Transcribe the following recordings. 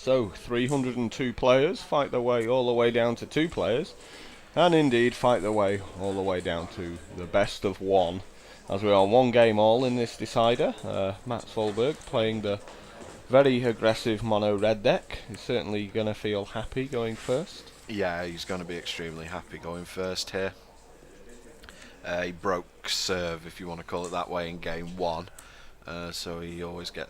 So 302 players fight their way all the way down to 2 players, and indeed fight their way all the way down to the best of 1, as we are 1 game all in this decider. Max Volberg playing the very aggressive mono red deck. He's certainly going to feel happy going first. Yeah, he's going to be extremely happy going first here. He broke serve, if you want to call it that way, in game 1. So he's always going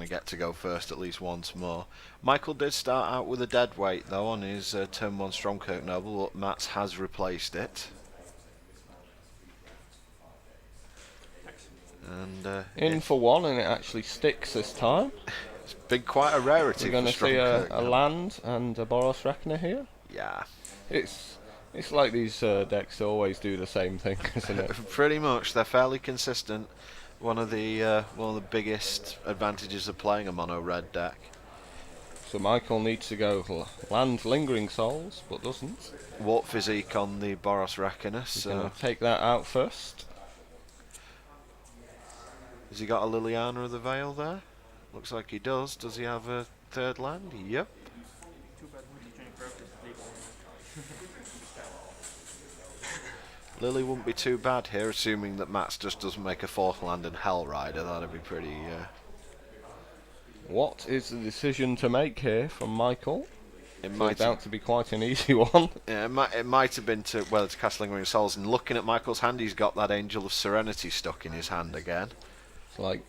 to get to go first at least once more. Michael did start out with a dead weight though on his turn 1 Stromkirk Noble, but Mats has replaced it. And in for 1, and it actually sticks this time. It's been quite a rarity. We're going to see a land and a Boros Reckoner here. Yeah. It's like these decks always do the same thing, isn't it? Pretty much. They're fairly consistent. One of the biggest advantages of playing a mono red deck. So Michael needs to go land Lingering Souls, but doesn't. Warp Physique on the Boros Reckoner. He's going to take that out first. Has he got a Liliana of the Veil there? Looks like he does. Does he have a 3rd land? Yep. Lily wouldn't be too bad here, assuming that Mats just doesn't make a 4th land and Hell Rider. That'd be pretty... What is the decision to make here from Michael? It might out to be quite an easy one. Yeah, it might have been to cast Lingering Souls, and looking at Michael's hand, he's got that Angel of Serenity stuck in his hand again. It's like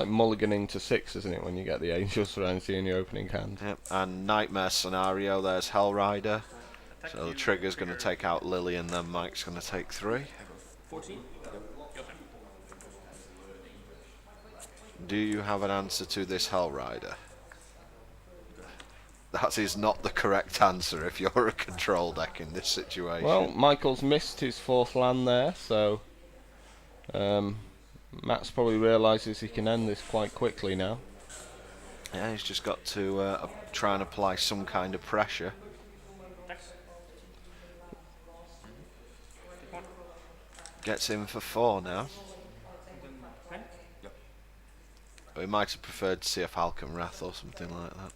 mulliganing to 6, isn't it, when you get the Angel of Serenity in your opening hand? Yep, and Nightmare Scenario, there's Hell Rider. So the trigger's going to take out Lily, and then Mike's going to take 3. 14. Do you have an answer to this Hell Rider? That is not the correct answer if you're a control deck in this situation. Well, Michael's missed his 4th land there, so Matt's probably realises he can end this quite quickly now. Yeah, he's just got to try and apply some kind of pressure. Gets in for 4 now. We might have preferred to see a Falcon Wrath or something like that.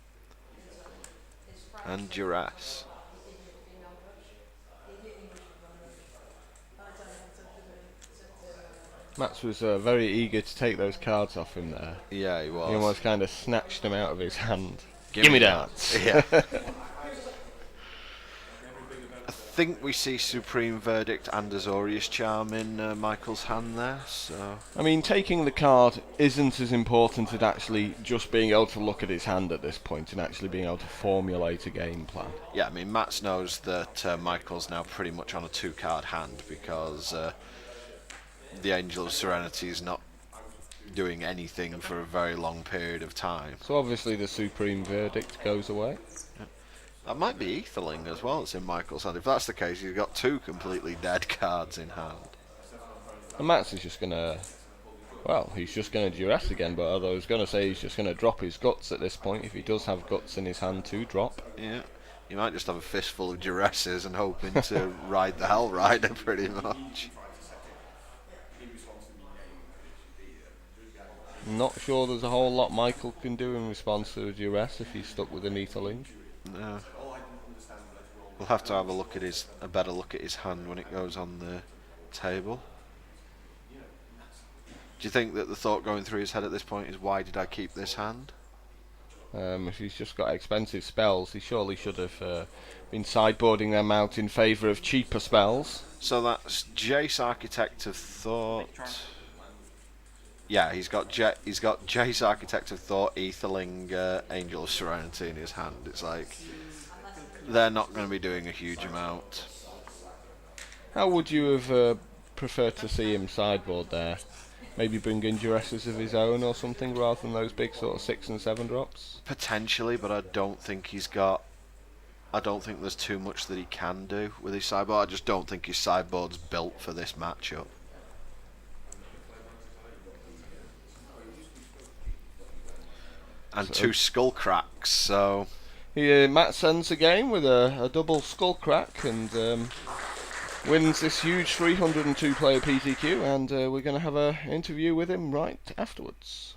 And Duress. Mats was very eager to take those cards off him there. Yeah, he was. He almost kind of snatched them out of his hand. Give me that! Yeah. I think we see Supreme Verdict and Azorius Charm in Michael's hand there, so... I mean, taking the card isn't as important as actually just being able to look at his hand at this point and actually being able to formulate a game plan. Yeah, I mean, Mats knows that Michael's now pretty much on a 2-card hand because the Angel of Serenity is not doing anything for a very long period of time. So obviously the Supreme Verdict goes away. Yeah. That might be Aetherling as well, it's in Michael's hand. If that's the case, he's got 2 completely dead cards in hand. And Mats is just going to... Well, he's just going to Duress again, but although I was going to say he's just going to drop his Guts at this point, if he does have Guts in his hand to drop. Yeah, he might just have a fistful of Duresses and hoping to ride the Hell Rider pretty much. Not sure there's a whole lot Michael can do in response to a Duress if he's stuck with an Aetherling. No. We'll have to have a better look at his hand when it goes on the table. Do you think that the thought going through his head at this point is, why did I keep this hand? If he's just got expensive spells, he surely should have been sideboarding them out in favour of cheaper spells. So that's Jace, Architect of Thought. Yeah, he's got Jace, Architect of Thought, Aetherling, Angel of Serenity in his hand. It's like they're not going to be doing a huge amount. How would you have preferred to see him sideboard there? Maybe bring in Duresses of his own or something rather than those big sort of 6 and 7 drops? Potentially, but I don't think there's too much that he can do with his sideboard. I just don't think his sideboard's built for this matchup. And so 2 skull cracks, so... Matt sends the game with a double skull crack and wins this huge 302 player PTQ, and we're going to have an interview with him right afterwards.